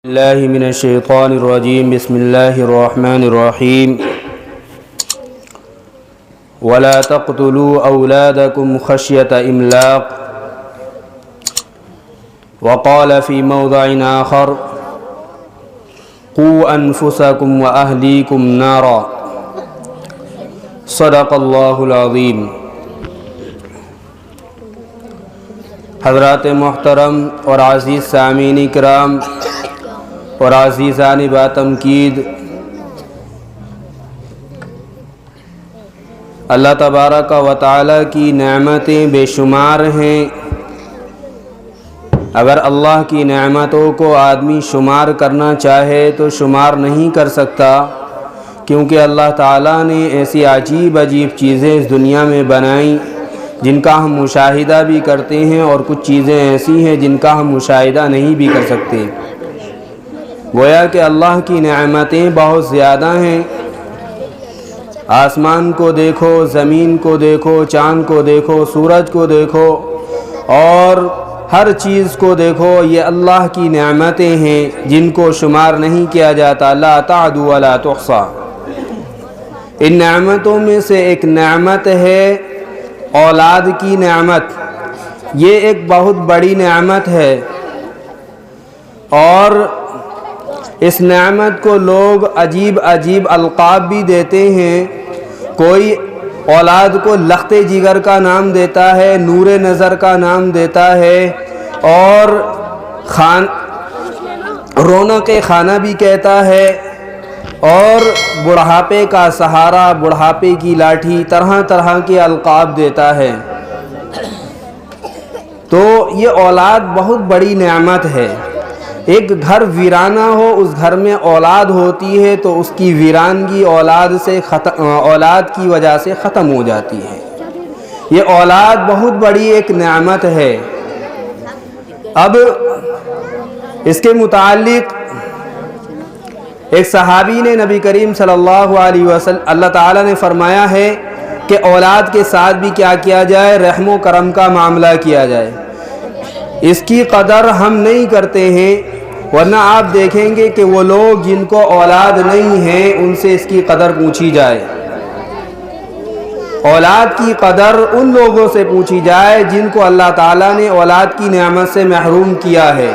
الله من الشيطان الرجيم. بسم الله الرحمن الرحيم. ولا تقتلوا أولادكم خشية إملاق. وقال في موضع آخر قوا أنفسكم وأهليكم نارا. صدق الله العظيم. حضرات محترم اور عزیز سامعین کرام اور عزیزان باتمکید، اللہ تبارک و تعالیٰ کی نعمتیں بے شمار ہیں. اگر اللہ کی نعمتوں کو آدمی شمار کرنا چاہے تو شمار نہیں کر سکتا، کیونکہ اللہ تعالیٰ نے ایسی عجیب چیزیں اس دنیا میں بنائیں جن کا ہم مشاہدہ بھی کرتے ہیں، اور کچھ چیزیں ایسی ہیں جن کا ہم مشاہدہ نہیں بھی کر سکتے. گویا کہ اللہ کی نعمتیں بہت زیادہ ہیں. آسمان کو دیکھو، زمین کو دیکھو، چاند کو دیکھو، سورج کو دیکھو، اور ہر چیز کو دیکھو. یہ اللہ کی نعمتیں ہیں جن کو شمار نہیں کیا جاتا. لا تعد ولا تحصى. ان نعمتوں میں سے ایک نعمت ہے اولاد کی نعمت. یہ ایک بہت بڑی نعمت ہے، اور اس نعمت کو لوگ عجیب القاب بھی دیتے ہیں. کوئی اولاد کو لخت جگر کا نام دیتا ہے، نور نظر کا نام دیتا ہے، اور رونق خانہ بھی کہتا ہے، اور بڑھاپے کا سہارا، بڑھاپے کی لاٹھی، طرح طرح کے القاب دیتا ہے. تو یہ اولاد بہت بڑی نعمت ہے. ایک گھر ویرانہ ہو، اس گھر میں اولاد ہوتی ہے تو اس کی ویرانگی اولاد کی وجہ سے ختم ہو جاتی ہے. یہ اولاد بہت بڑی ایک نعمت ہے. اب اس کے متعلق ایک صحابی نے نبی کریم صلی اللہ علیہ وسلم، اللہ تعالیٰ نے فرمایا ہے کہ اولاد کے ساتھ بھی کیا کیا جائے؟ رحم و کرم کا معاملہ کیا جائے. اس کی قدر ہم نہیں کرتے ہیں، ورنہ آپ دیکھیں گے کہ وہ لوگ جن کو اولاد نہیں ہے ان سے اس کی قدر پوچھی جائے. اولاد کی قدر ان لوگوں سے پوچھی جائے جن کو اللہ تعالیٰ نے اولاد کی نعمت سے محروم کیا ہے،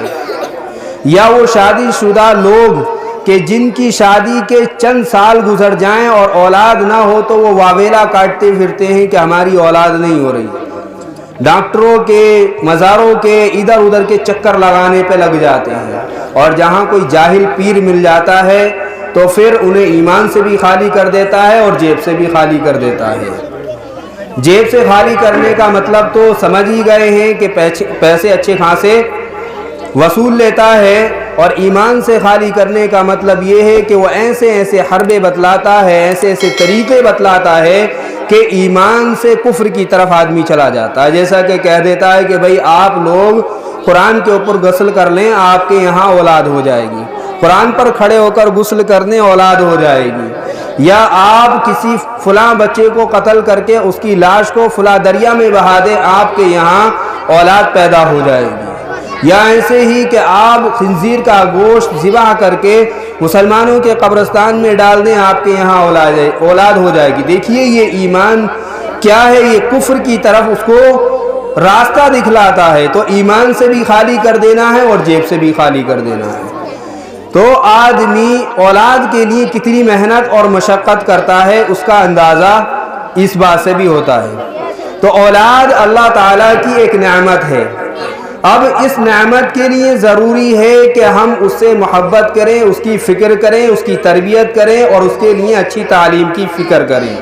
یا وہ شادی شدہ لوگ کہ جن کی شادی کے چند سال گزر جائیں اور اولاد نہ ہو تو وہ واویلا کاٹتے پھرتے ہیں کہ ہماری اولاد نہیں ہو رہی. ڈاکٹروں کے، مزاروں کے، ادھر ادھر کے چکر لگانے پہ لگ جاتے ہیں، اور جہاں کوئی جاہل پیر مل جاتا ہے تو پھر انہیں ایمان سے بھی خالی کر دیتا ہے اور جیب سے بھی خالی کر دیتا ہے. جیب سے خالی کرنے کا مطلب تو سمجھ ہی گئے ہیں کہ پیسے اچھے خاصے وصول لیتا ہے، اور ایمان سے خالی کرنے کا مطلب یہ ہے کہ وہ ایسے حربے بتلاتا ہے، ایسے طریقے بتلاتا ہے کہ ایمان سے کفر کی طرف آدمی چلا جاتا ہے. جیسا کہ کہہ دیتا ہے کہ بھئی آپ لوگ قرآن کے اوپر غسل کر لیں، آپ کے یہاں اولاد ہو جائے گی. قرآن پر کھڑے ہو کر غسل کرنے اولاد ہو جائے گی. یا آپ کسی فلاں بچے کو قتل کر کے اس کی لاش کو فلاں دریا میں بہا دیں، آپ کے یہاں اولاد پیدا ہو جائے گی. یا ایسے ہی کہ آپ خنزیر کا گوشت ذبح کر کے مسلمانوں کے قبرستان میں ڈال دیں، آپ کے یہاں اولاد ہو جائے گی. دیکھیے یہ ایمان کیا ہے، یہ کفر کی طرف اس کو راستہ دکھلاتا ہے. تو ایمان سے بھی خالی کر دینا ہے اور جیب سے بھی خالی کر دینا ہے. تو آدمی اولاد کے لیے کتنی محنت اور مشقت کرتا ہے اس کا اندازہ اس بات سے بھی ہوتا ہے. تو اولاد اللہ تعالیٰ کی ایک نعمت ہے. اب اس نعمت کے لیے ضروری ہے کہ ہم اس سے محبت کریں، اس کی فکر کریں، اس کی تربیت کریں، اور اس کے لیے اچھی تعلیم کی فکر کریں،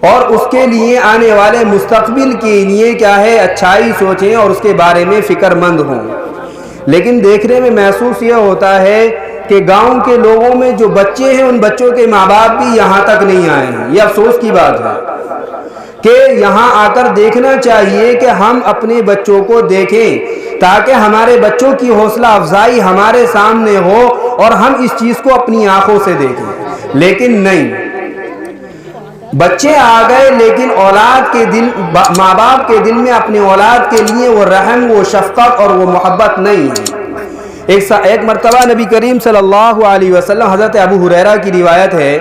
اور اس کے لیے آنے والے مستقبل کے لیے کیا ہے اچھائی سوچیں اور اس کے بارے میں فکر مند ہوں. لیکن دیکھنے میں محسوس یہ ہوتا ہے کہ گاؤں کے لوگوں میں جو بچے ہیں ان بچوں کے ماں باپ بھی یہاں تک نہیں آئے ہیں. یہ افسوس کی بات ہے کہ یہاں آ کر دیکھنا چاہیے کہ ہم اپنے بچوں کو دیکھیں تاکہ ہمارے بچوں کی حوصلہ افزائی ہمارے سامنے ہو اور ہم اس چیز کو اپنی آنکھوں سے دیکھیں. لیکن نہیں، بچے آ گئے لیکن اولاد کے دل، ماں باپ کے دل میں اپنے اولاد کے لیے وہ رحم، وہ شفقت اور وہ محبت نہیں ہے. ایک مرتبہ نبی کریم صلی اللہ علیہ وسلم، حضرت ابو ہریرہ کی روایت ہے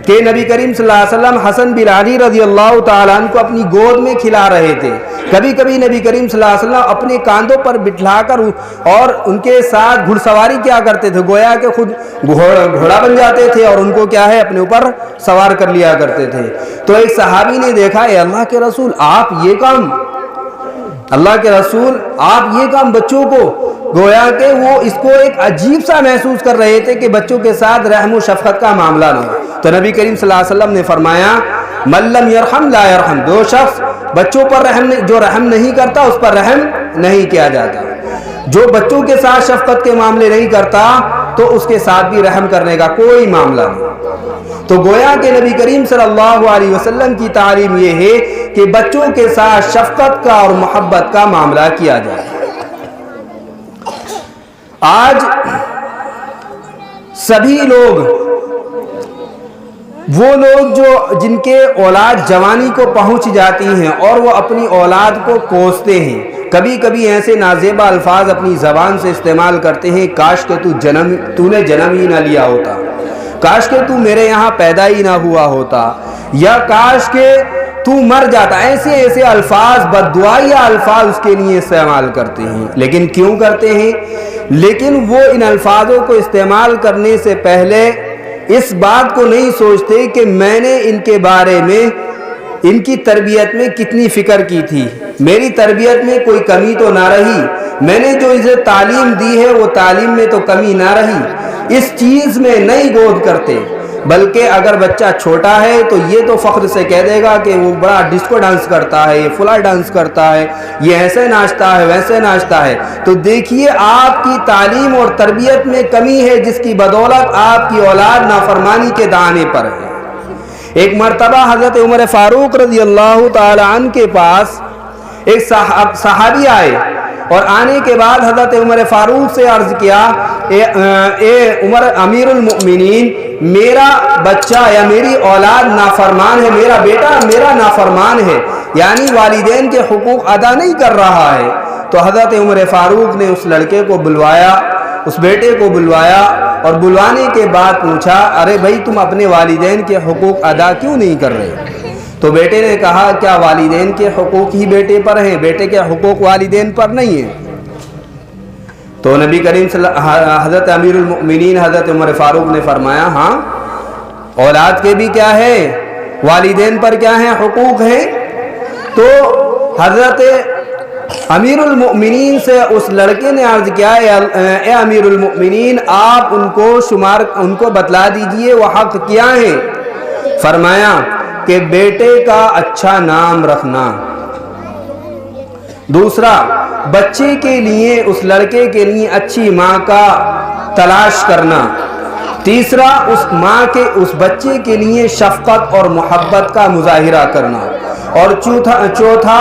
کہ نبی کریم صلی اللہ علیہ وسلم حسن بن علی رضی اللہ تعالیٰ عنہ کو اپنی گود میں کھلا رہے تھے۔ کبھی کبھی نبی کریم صلی اللہ علیہ وسلم اپنے کاندھوں پر بٹھلا کر اور ان کے ساتھ گھڑ سواری کیا کرتے تھے، گویا کہ خود گھوڑا بن جاتے تھے اور ان کو کیا ہے اپنے اوپر سوار کر لیا کرتے تھے۔ تو ایک صحابی نے دیکھا، اے اللہ کے رسول، آپ یہ کام بچوں کو، گویا کہ وہ اس کو ایک عجیب سا محسوس کر رہے تھے کہ بچوں کے ساتھ رحم و شفقت کا معاملہ نہ ہو۔ تو نبی کریم صلی اللہ علیہ وسلم نے فرمایا، من لم یرحم لا یرحم، جو شخص بچوں پر جو رحم نہیں کرتا اس پر رحم نہیں کیا جاتا۔ جو بچوں کے ساتھ شفقت کے معاملے نہیں کرتا تو اس کے ساتھ بھی رحم کرنے کا کوئی معاملہ نہیں۔ تو گویا کہ نبی کریم صلی اللہ علیہ وسلم کی تعلیم یہ ہے کہ بچوں کے ساتھ شفقت کا اور محبت کا معاملہ کیا جائے۔ آج سبھی لوگ، وہ لوگ جن کے اولاد جوانی کو پہنچ جاتی ہیں اور وہ اپنی اولاد کو کوستے ہیں، کبھی کبھی ایسے نازیبا الفاظ اپنی زبان سے استعمال کرتے ہیں، کاش کہ تو نے جنم ہی نہ لیا ہوتا، کاش کہ تو میرے یہاں پیدا ہی نہ ہوا ہوتا، یا کاش کہ تو مر جاتا۔ ایسے الفاظ، بددعائیہ الفاظ اس کے لیے استعمال کرتے ہیں۔ لیکن کیوں کرتے ہیں؟ لیکن وہ ان الفاظوں کو استعمال کرنے سے پہلے اس بات کو نہیں سوچتے کہ میں نے ان کے بارے میں، ان کی تربیت میں کتنی فکر کی تھی، میری تربیت میں کوئی کمی تو نہ رہی، میں نے جو اسے تعلیم دی ہے وہ تعلیم میں تو کمی نہ رہی، اس چیز میں نہیں غور کرتے۔ بلکہ اگر بچہ چھوٹا ہے تو یہ تو فخر سے کہہ دے گا کہ وہ بڑا ڈسکو ڈانس کرتا ہے، یہ فلا ڈانس کرتا ہے، یہ ایسے ناچتا ہے، ویسے ناچتا ہے۔ تو دیکھیے آپ کی تعلیم اور تربیت میں کمی ہے، جس کی بدولت آپ کی اولاد نافرمانی کے دانے پر ہے۔ ایک مرتبہ حضرت عمر فاروق رضی اللہ تعالی عنہ کے پاس ایک صحابی آئے اور آنے کے بعد حضرت عمر فاروق سے عرض کیا، اے عمر امیر المؤمنین، میرا بچہ یا میری اولاد نافرمان ہے، میرا بیٹا میرا نافرمان ہے، یعنی والدین کے حقوق ادا نہیں کر رہا ہے۔ تو حضرت عمر فاروق نے اس لڑکے کو بلوایا، اس بیٹے کو بلوایا اور بلوانے کے بعد پوچھا، ارے بھائی تم اپنے والدین کے حقوق ادا کیوں نہیں کر رہے؟ تو بیٹے نے کہا، کیا والدین کے حقوق ہی بیٹے پر ہیں، بیٹے کے حقوق والدین پر نہیں ہیں؟ تو نبی کریم حضرت امیر المؤمنین حضرت عمر فاروق نے فرمایا، ہاں اولاد کے بھی کیا ہے، والدین پر کیا ہیں، حقوق ہیں۔ تو حضرت امیر المؤمنین سے اس لڑکے نے عرض کیا، اے امیر المؤمنین، آپ ان کو بتلا دیجئے وہ حق کیا ہیں۔ فرمایا کہ بیٹے کا اچھا نام رکھنا، دوسرا بچے کے لیے، اس لڑکے کے لیے اچھی ماں کا تلاش کرنا، تیسرا اس ماں کے اس بچے کے لیے شفقت اور محبت کا مظاہرہ کرنا، اور چوتھا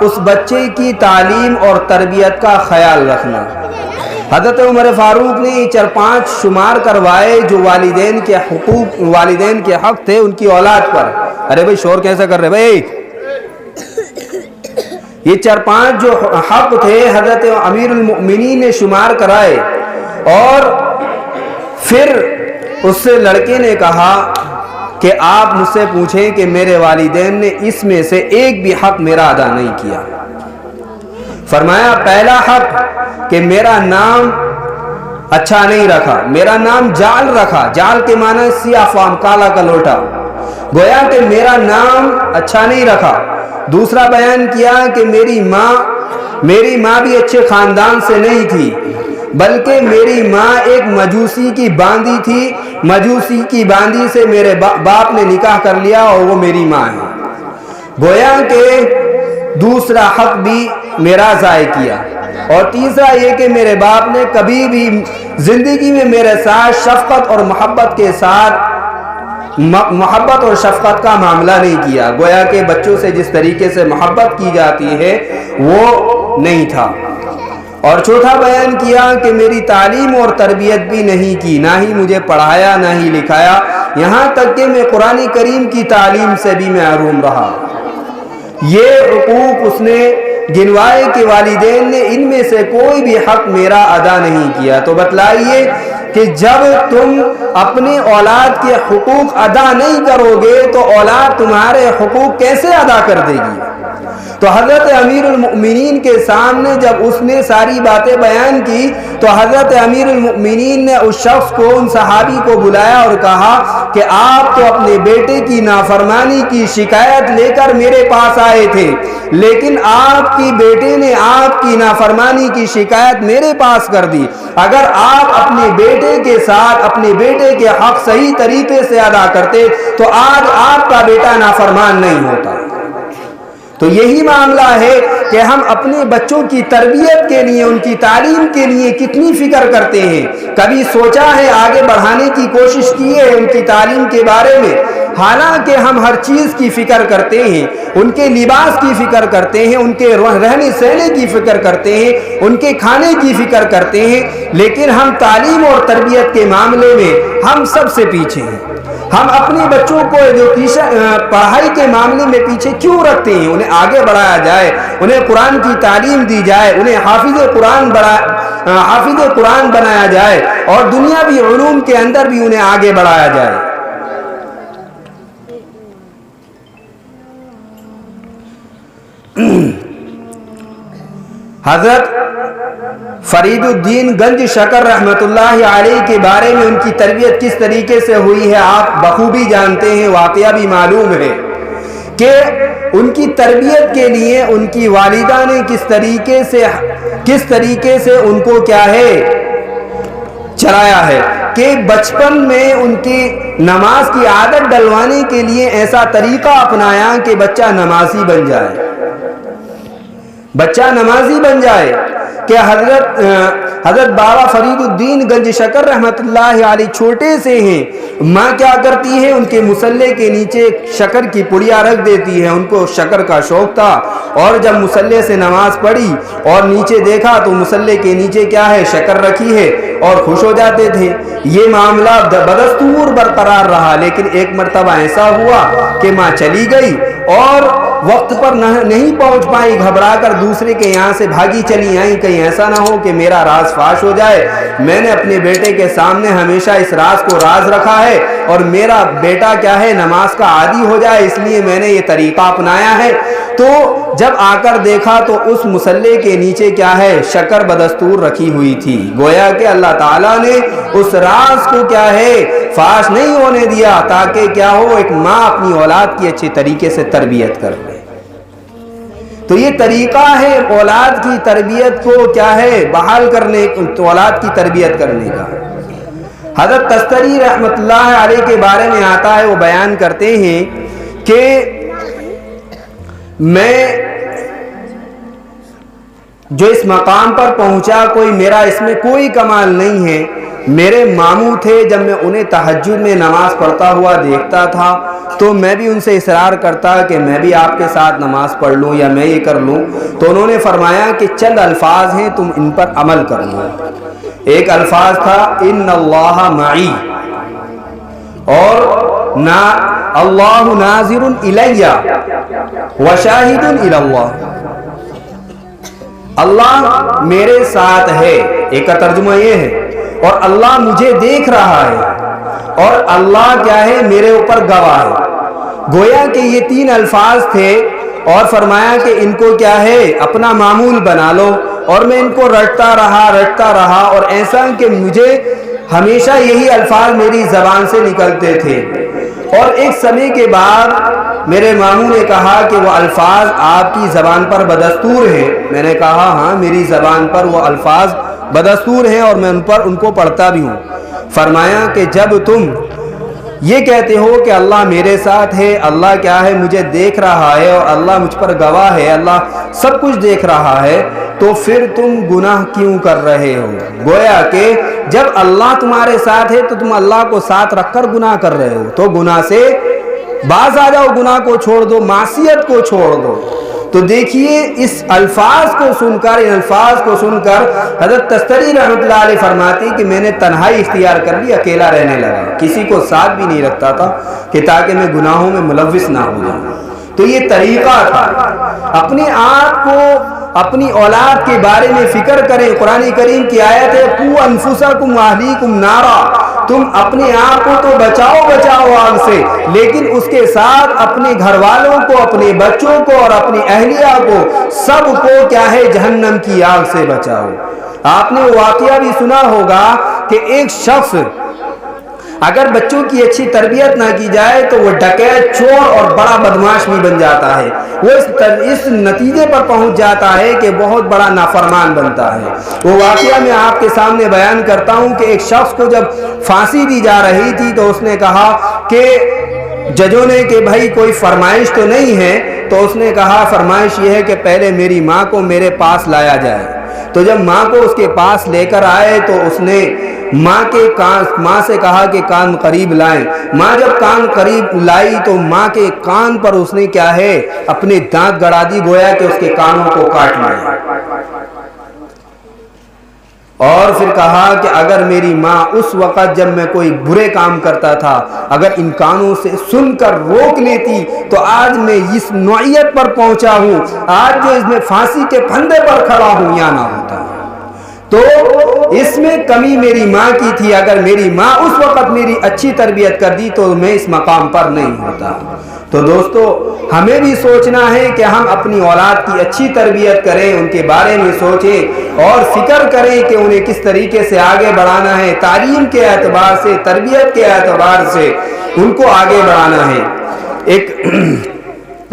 اس بچے کی تعلیم اور تربیت کا خیال رکھنا۔ حضرت عمر فاروق نے یہ 4-5 شمار کروائے جو والدین کے حق تھے ان کی اولاد پر۔ ارے بھائی شور کیسا کر رہے بھائی؟ یہ 4-5 جو حق تھے حضرت امیر المؤمنین نے شمار کرائے، اور پھر اس سے لڑکے نے کہا کہ آپ مجھ سے پوچھیں کہ میرے والدین نے اس میں سے ایک بھی حق میرا ادا نہیں کیا۔ فرمایا پہلا حق کہ میرا نام اچھا نہیں رکھا، میرا نام جعل رکھا، جعل کے معنی سیاہ فام، کالا کا لوٹا، گویا کہ میرا نام اچھا نہیں رکھا۔ دوسرا بیان کیا کہ میری ماں بھی اچھے خاندان سے نہیں تھی، بلکہ میری ماں ایک مجوسی کی باندی تھی، مجوسی کی باندی سے میرے باپ نے نکاح کر لیا اور وہ میری ماں ہے۔ گویا کہ دوسرا حق بھی میرا ضائع کیا، اور تیسرا یہ کہ میرے باپ نے کبھی بھی زندگی میں میرے ساتھ شفقت اور محبت کے ساتھ محبت اور شفقت کا معاملہ نہیں کیا، گویا کہ بچوں سے جس طریقے سے محبت کی جاتی ہے وہ نہیں تھا۔ اور چوتھا بیان کیا کہ میری تعلیم اور تربیت بھی نہیں کی، نہ ہی مجھے پڑھایا نہ ہی لکھایا، یہاں تک کہ میں قرآن کریم کی تعلیم سے بھی محروم رہا۔ یہ حقوق اس نے گنوائے کہ والدین نے ان میں سے کوئی بھی حق میرا ادا نہیں کیا۔ تو بتلائیے کہ جب تم اپنے اولاد کے حقوق ادا نہیں کرو گے تو اولاد تمہارے حقوق کیسے ادا کر دے گی؟ تو حضرت امیر المؤمنین کے سامنے جب اس نے ساری باتیں بیان کی تو حضرت امیر المؤمنین نے اس شخص کو، ان صحابی کو بلایا اور کہا کہ آپ تو اپنے بیٹے کی نافرمانی کی شکایت لے کر میرے پاس آئے تھے، لیکن آپ کی بیٹے نے آپ کی نافرمانی کی شکایت میرے پاس کر دی۔ اگر آپ اپنے بیٹے کے ساتھ اپنے بیٹے کے حق صحیح طریقے سے ادا کرتے تو آج آپ کا بیٹا نافرمان نہیں ہوتا۔ تو یہی معاملہ ہے کہ ہم اپنے بچوں کی تربیت کے لیے، ان کی تعلیم کے لیے کتنی فکر کرتے ہیں؟ کبھی سوچا ہے، آگے بڑھانے کی کوشش کی ہے ان کی تعلیم کے بارے میں؟ حالانکہ ہم ہر چیز کی فکر کرتے ہیں، ان کے لباس کی فکر کرتے ہیں، ان کے رہنے سہنے کی فکر کرتے ہیں، ان کے کھانے کی فکر کرتے ہیں، لیکن ہم تعلیم اور تربیت کے معاملے میں ہم سب سے پیچھے ہیں۔ ہم اپنے بچوں کو ایجوکیشن پڑھائی کے معاملے میں پیچھے کیوں رکھتے ہیں؟ انہیں آگے بڑھایا جائے، انہیں قرآن کی تعلیم دی جائے، انہیں حافظ قرآن بنایا جائے اور دنیاوی علوم کے اندر بھی انہیں آگے بڑھایا جائے۔ حضرت فرید الدین گنج شکر رحمت اللہ علیہ کے بارے میں ان کی تربیت کس طریقے سے ہوئی ہے آپ بخوبی جانتے ہیں، واقعہ بھی معلوم ہے کہ ان کی تربیت کے لیے ان کی والدہ نے کس طریقے سے ان کو کیا ہے چلایا ہے کہ بچپن میں ان کی نماز کی عادت ڈلوانے کے لیے ایسا طریقہ اپنایا کہ بچہ نمازی بن جائے، بچہ نمازی بن جائے۔ کہ حضرت بابا فرید الدین گنج شکر رحمت اللہ علیہ چھوٹے سے ہیں، ماں کیا کرتی ہے ان کے مصلے کے نیچے شکر کی پڑیا رکھ دیتی ہے، ان کو شکر کا شوق تھا، اور جب مصلے سے نماز پڑھی اور نیچے دیکھا تو مصلے کے نیچے کیا ہے شکر رکھی ہے اور خوش ہو جاتے تھے۔ یہ معاملہ بدستور برقرار رہا، لیکن ایک مرتبہ ایسا ہوا کہ ماں چلی گئی اور وقت پر نہیں پہنچ پائی، گھبرا کر دوسرے کے یہاں سے بھاگی چلی آئیں، کہیں ایسا نہ ہو کہ میرا راز فاش ہو جائے۔ میں نے اپنے بیٹے کے سامنے ہمیشہ اس راز کو راز رکھا ہے اور میرا بیٹا کیا ہے نماز کا عادی ہو جائے، اس لیے میں نے یہ طریقہ اپنایا ہے۔ تو جب آ کر دیکھا تو اس مصلے کے نیچے کیا ہے شکر بدستور رکھی ہوئی تھی، گویا کہ اللہ تعالیٰ نے اس راز کو کیا ہے فاش نہیں ہونے دیا تاکہ کیا ہو ایک ماں اپنی اولاد کی اچھے طریقے سے تربیت کر لے۔ تو یہ طریقہ ہے اولاد کی تربیت کو کیا ہے بحال کرنے، اولاد کی تربیت کرنے کا۔ حضرت تستری رحمت اللہ علیہ کے بارے میں آتا ہے، وہ بیان کرتے ہیں کہ میں جو اس مقام پر پہنچا میرا اس میں کوئی کمال نہیں ہے، میرے ماموں تھے، جب میں انہیں تہجد میں نماز پڑھتا ہوا دیکھتا تھا تو میں بھی ان سے اصرار کرتا کہ میں بھی آپ کے ساتھ نماز پڑھ لوں یا میں یہ کر لوں، تو انہوں نے فرمایا کہ چند الفاظ ہیں تم ان پر عمل کر لو۔ ایک الفاظ تھا ان اللہ معی، اور اللہ ناظر الی وشاہد الی اللہ، اللہ میرے ساتھ ہے، ایک کا ترجمہ یہ ہے، اور اللہ مجھے دیکھ رہا ہے، اور اللہ کیا ہے میرے اوپر گواہ ہے۔ گویا کہ یہ تین الفاظ تھے اور فرمایا کہ ان کو کیا ہے اپنا معمول بنا لو، اور میں ان کو رٹتا رہا اور ایسا کہ مجھے ہمیشہ یہی الفاظ میری زبان سے نکلتے تھے، اور ایک سمے کے بعد میرے ماموں نے کہا کہ وہ الفاظ آپ کی زبان پر بدستور ہیں۔ میں نے کہا ہاں میری زبان پر وہ الفاظ بدستور ہیں اور میں ان کو پڑھتا بھی ہوں۔ فرمایا کہ جب تم یہ کہتے ہو کہ اللہ میرے ساتھ ہے، اللہ کیا ہے مجھے دیکھ رہا ہے اور اللہ مجھ پر گواہ ہے، اللہ سب کچھ دیکھ رہا ہے، تو پھر تم گناہ کیوں کر رہے ہو؟ گویا کہ جب اللہ تمہارے ساتھ ہے تو تم اللہ کو ساتھ رکھ کر گناہ کر رہے ہو، تو گناہ سے باز آ جاؤ، گناہ کو چھوڑ دو، معصیت کو چھوڑ دو۔ تو دیکھیے اس الفاظ کو سن کر حضرت تستری رحمت اللہ علیہ فرماتی کہ میں نے تنہائی اختیار کر لی، اکیلا رہنے لگا، کسی کو ساتھ بھی نہیں رکھتا تھا کہ تاکہ میں گناہوں میں ملوث نہ ہو جاؤں۔ تو یہ طریقہ تھا، اپنے آپ کو اپنی اولاد کے بارے میں فکر کریں. قرآن کریم کی آیت ہے قُوْ أَنفُسَكُمْ وَأَهْلِيكُمْ نَارًا. تم اپنے آپ کو تو بچاؤ آگ سے، لیکن اس کے ساتھ اپنے گھر والوں کو، اپنے بچوں کو اور اپنی اہلیہ کو، سب کو کیا ہے جہنم کی آگ سے بچاؤ. آپ نے واقعہ بھی سنا ہوگا کہ ایک شخص اگر بچوں کی اچھی تربیت نہ کی جائے تو وہ ڈکیت، چور اور بڑا بدماش بھی بن جاتا ہے. وہ اس نتیجے پر پہنچ جاتا ہے کہ بہت بڑا نافرمان بنتا ہے. وہ واقعہ میں آپ کے سامنے بیان کرتا ہوں کہ ایک شخص کو جب پھانسی دی جا رہی تھی تو اس نے کہا کہ ججوں نے کہ بھائی کوئی فرمائش تو نہیں ہے. تو اس نے کہا فرمائش یہ ہے کہ پہلے میری ماں کو میرے پاس لایا جائے. تو جب ماں کو اس کے پاس لے کر آئے تو اس نے ماں سے کہا کہ کان قریب لائیں. ماں جب کان قریب لائی تو ماں کے کان پر اس نے کیا ہے اپنے دانت گڑا دی، گویا کہ اس کے کانوں کو کاٹ لیا. اور پھر کہا کہ اگر میری ماں اس وقت جب میں کوئی برے کام کرتا تھا اگر ان کانوں سے سن کر روک لیتی تو آج میں اس نوعیت پر پہنچا ہوں، آج جو اس میں پھانسی کے پھندے پر کھڑا ہوں یا نہ ہوتا. تو اس میں کمی میری ماں کی تھی. اگر میری ماں اس وقت میری اچھی تربیت کر دی تو میں اس مقام پر نہیں ہوتا. تو دوستو ہمیں بھی سوچنا ہے کہ ہم اپنی اولاد کی اچھی تربیت کریں، ان کے بارے میں سوچیں اور فکر کریں کہ انہیں کس طریقے سے آگے بڑھانا ہے. تعلیم کے اعتبار سے، تربیت کے اعتبار سے ان کو آگے بڑھانا ہے. ایک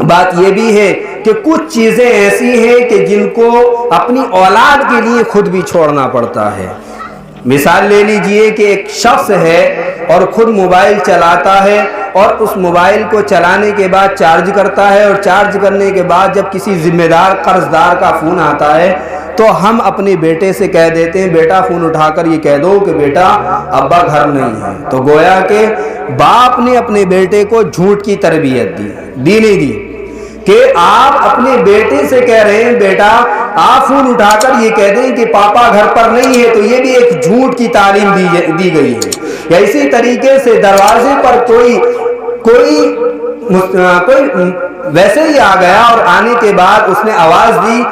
بات یہ بھی ہے کہ کچھ چیزیں ایسی ہیں کہ جن کو اپنی اولاد کے لیے خود بھی چھوڑنا پڑتا ہے. مثال لے لیجئے کہ ایک شخص ہے اور خود موبائل چلاتا ہے اور اس موبائل کو چلانے کے بعد چارج کرتا ہے، اور چارج کرنے کے بعد جب کسی ذمہ دار قرض دار کا فون آتا ہے تو ہم اپنے بیٹے سے کہہ دیتے ہیں بیٹا فون اٹھا کر یہ کہہ دو کہ بیٹا ابا گھر نہیں ہے. تو گویا کہ باپ نے اپنے بیٹے کو جھوٹ کی تربیت دی نہیں دی کہ آپ اپنے بیٹے سے کہہ رہے ہیں بیٹا آپ فون اٹھا کر یہ کہہ دیں کہ پاپا گھر پر نہیں ہے. تو یہ بھی ایک جھوٹ کی تعلیم دی گئی ہے. یا اسی طریقے سے دروازے پر کوئی ویسے ہی آ گیا اور آنے کے بعد اس نے آواز دی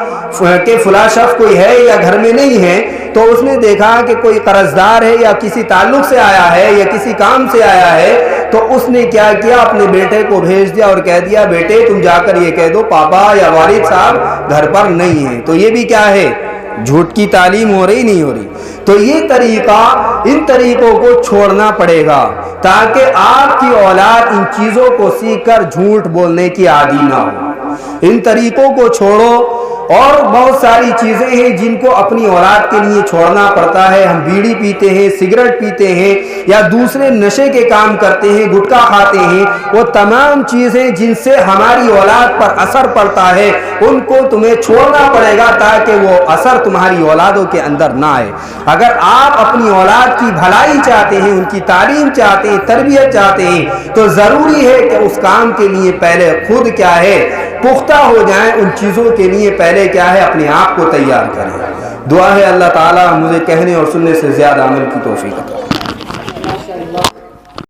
کہ فلاں شخص کوئی ہے یا گھر میں نہیں ہے. تو اس نے دیکھا کہ کوئی قرض دار ہے یا کسی تعلق سے آیا ہے یا کسی کام سے آیا ہے. تو اس نے کیا کیا اپنے بیٹے کو بھیج دیا اور کہہ دیا بیٹے تم جا کر یہ کہہ دو پاپا یا والد صاحب گھر پر نہیں ہے. تو یہ بھی کیا ہے جھوٹ کی تعلیم ہو رہی نہیں ہو رہی. تو یہ طریقہ، ان طریقوں کو چھوڑنا پڑے گا تاکہ آپ کی اولاد ان چیزوں کو سیکھ کر جھوٹ بولنے کی عادی نہ ہو. ان طریقوں کو چھوڑو. اور بہت ساری چیزیں ہیں جن کو اپنی اولاد کے لیے چھوڑنا پڑتا ہے. ہم بیڑی پیتے ہیں، سگریٹ پیتے ہیں یا دوسرے نشے کے کام کرتے ہیں، گٹکا کھاتے ہیں. وہ تمام چیزیں جن سے ہماری اولاد پر اثر پڑتا ہے ان کو تمہیں چھوڑنا پڑے گا تاکہ وہ اثر تمہاری اولادوں کے اندر نہ آئے. اگر آپ اپنی اولاد کی بھلائی چاہتے ہیں، ان کی تعلیم چاہتے ہیں، تربیت چاہتے ہیں تو ضروری ہے کہ اس کام کے لیے پہلے خود کیا ہے پختہ ہو جائیں. ان چیزوں کے لیے پہلے کیا ہے اپنے آپ کو تیار کریں. دعا ہے اللہ تعالی مجھے کہنے اور سننے سے زیادہ عمل کی توفیق عطا فرمائے.